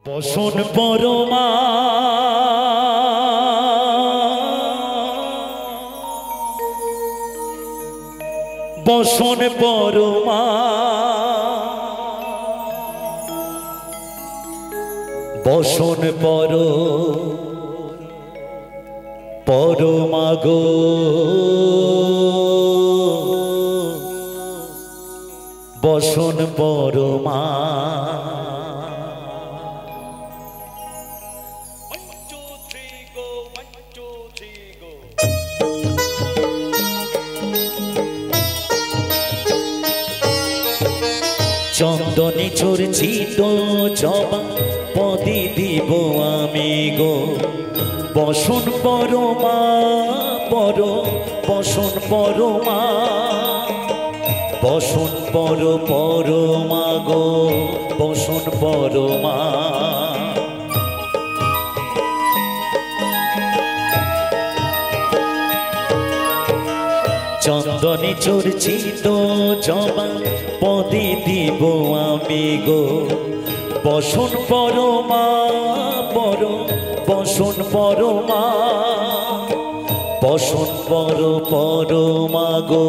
বসন পরমা বসন পরমা বসন পরমা গো বসন পরমা চন্দনে চর্চিত জবা পদে দিব আমি গো বসন পরমা বসন পরমা বসন পরমা গো বসন পরমা চন্দনে চর্চিত জবা পদে দিব আমি গো বসন পরমা বসন পরমা বসন পরমা গো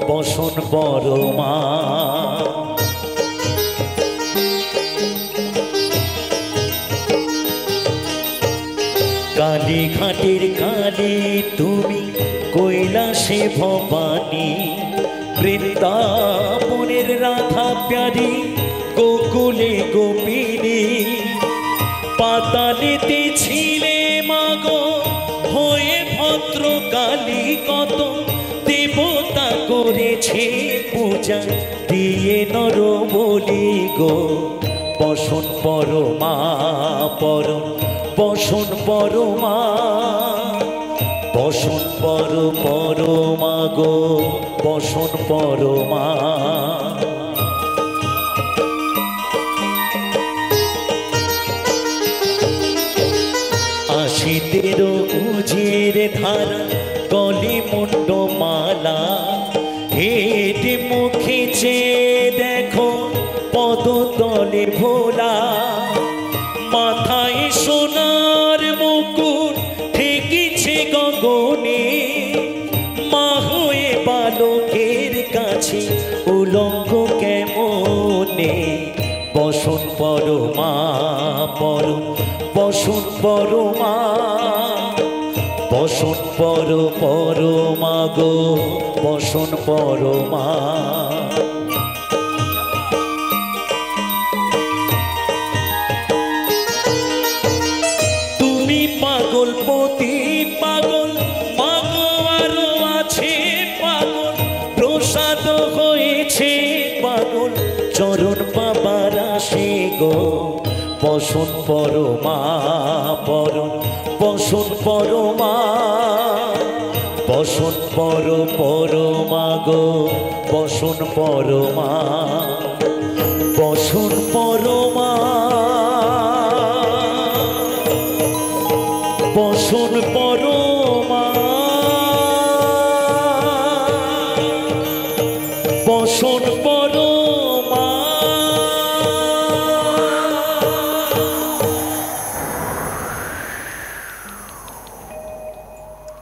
বসন পরমা কালী ঘাটের কালী তুমি কৈলাসে ভবানী বৃন্দাবনের রাধা প্যারি গোকুলে গোপিনী পাতালেতে ছিলে মাগো হয়ে ভদ্রকালী কত দেবতা করেছে পূজা দিয়ে নর বলি গো বসন পরমা বসন পরমা বসন পরমা গো বসন পরমা আশিতের উজির ধারা গলে মুন্ড মালা হেঁটে মুখে চেয়ে দেখো পদতলে ভোলা মাথায় সোনার মুকুট ঠেকেছে গগনে মা হয়ে বালকের কাছে উলঙ্গ কেমনে বসন পরমা বসন পরমা বসন পরমা গো বসন পরমা তুমি পাগল পতি পাগল মাগো আরো আছে পাগল প্রসাদ হয়েছে পাগল চরণ পাবার আসে গো বসন পরমা বসন পরমা বসন পরমা গো বসন পরমা বসন পরমা